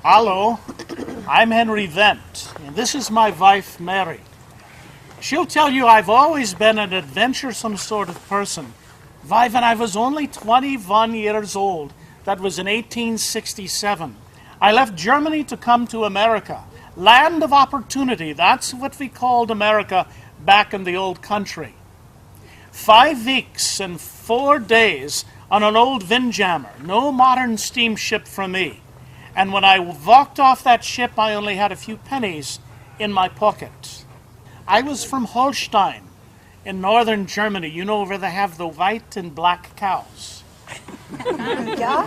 Hello, I'm Henry Wendt, and this is my wife, Mary. She'll tell you I've always been an adventuresome sort of person. Why, when I was only 21 years old, that was in 1867, I left Germany to come to America. Land of opportunity, that's what we called America back in the old country. 5 weeks and 4 days on an old windjammer, no modern steamship for me. And when I walked off that ship, I only had a few pennies in my pocket. I was from Holstein in northern Germany, you know, where they have the white and black cows. Yeah,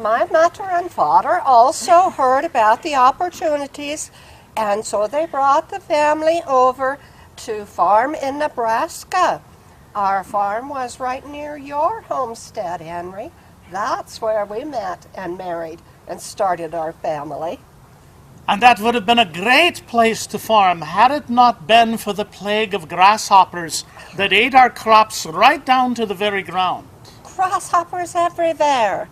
my mother and father also heard about the opportunities, and so they brought the family over to farm in Nebraska. Our farm was right near your homestead, Henry. That's where we met and married and started our family. And that would have been a great place to farm had it not been for the plague of grasshoppers that ate our crops right down to the very ground. Grasshoppers everywhere,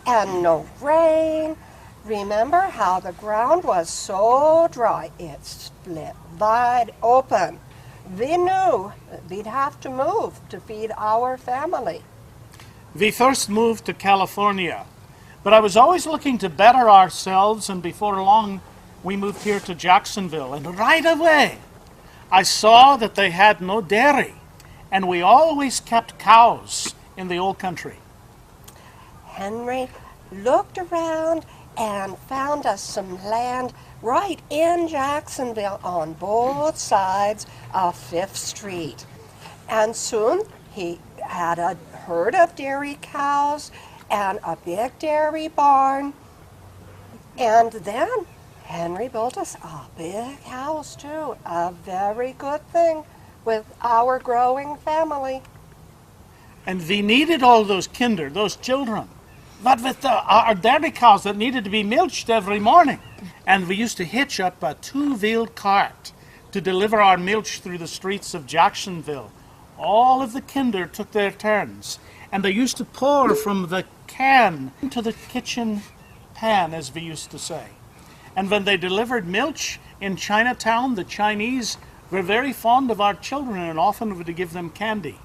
and no rain. Remember how the ground was so dry it split wide open. We knew we'd have to move to feed our family. We first moved to California, but I was always looking to better ourselves, and before long we moved here to Jacksonville. And right away I saw that they had no dairy, and we always kept cows in the old country. Henry looked around and found us some land right in Jacksonville on both sides of 5th Street. And soon he had a herd of dairy cows and a big dairy barn. And then Henry built us a big house too, a very good thing with our growing family. And we needed all those kinder, those children. But with our dairy cows that needed to be milked every morning. And we used to hitch up a 2-wheeled cart to deliver our milk through the streets of Jacksonville. All of the kinder took their turns. And they used to pour from the can into the kitchen pan, as we used to say. And when they delivered milk in Chinatown, the Chinese were very fond of our children and often would give them candy.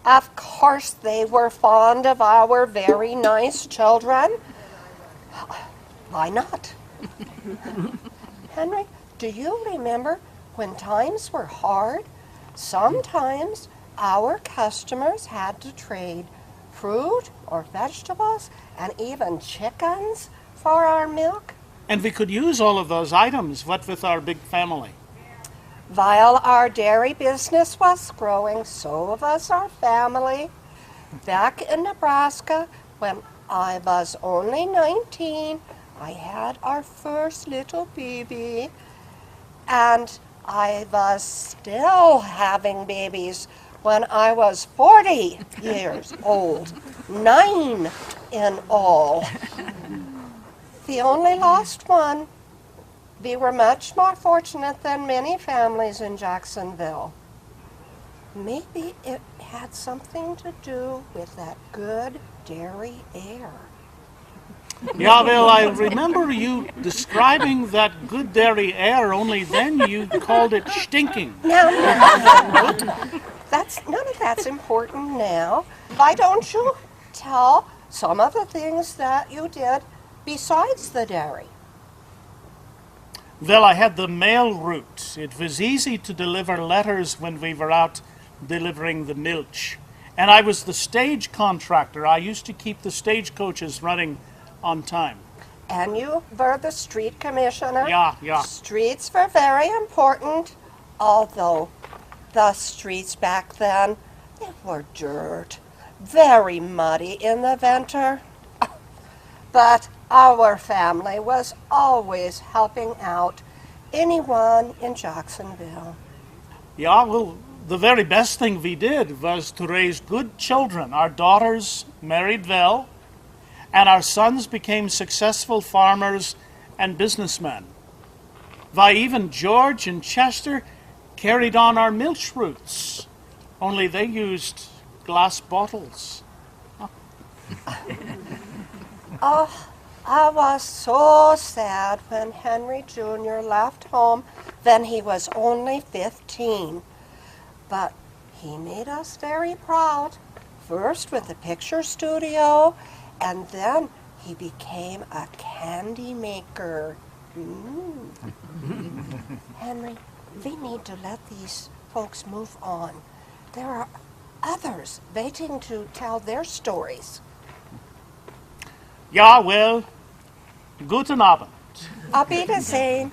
Of course they were fond of our very nice children. Why not? Henry, do you remember when times were hard? Sometimes our customers had to trade fruit or vegetables and even chickens for our milk. And we could use all of those items, what with our big family. While our dairy business was growing, so was our family. Back in Nebraska, when I was only 19, I had our first little baby. And I was still having babies when I was 40 years old, 9 in all. We only lost one. We were much more fortunate than many families in Jacksonville. Maybe it had something to do with that good dairy air. Yeah, well, I remember you describing that good dairy air, only then you called it stinking. Now, none of that's important now. Why don't you tell some of the things that you did besides the dairy? Well, I had the mail route. It was easy to deliver letters when we were out delivering the milk. And I was the stage contractor. I used to keep the stagecoaches running on time. And you were the street commissioner? Yeah. Streets were very important, although the streets back then, they were dirt, very muddy in the winter. But our family was always helping out anyone in Jacksonville. Yeah, well, the very best thing we did was to raise good children. Our daughters married well, and our sons became successful farmers and businessmen. Why, even George and Chester carried on our milk routes, only they used glass bottles. Oh, I was so sad when Henry Jr. left home when he was only 15. But he made us very proud, first with the picture studio, and then he became a candy maker. Henry, we need to let these folks move on. There are others waiting to tell their stories. Ja, well, guten Abend. Auf Wiedersehen.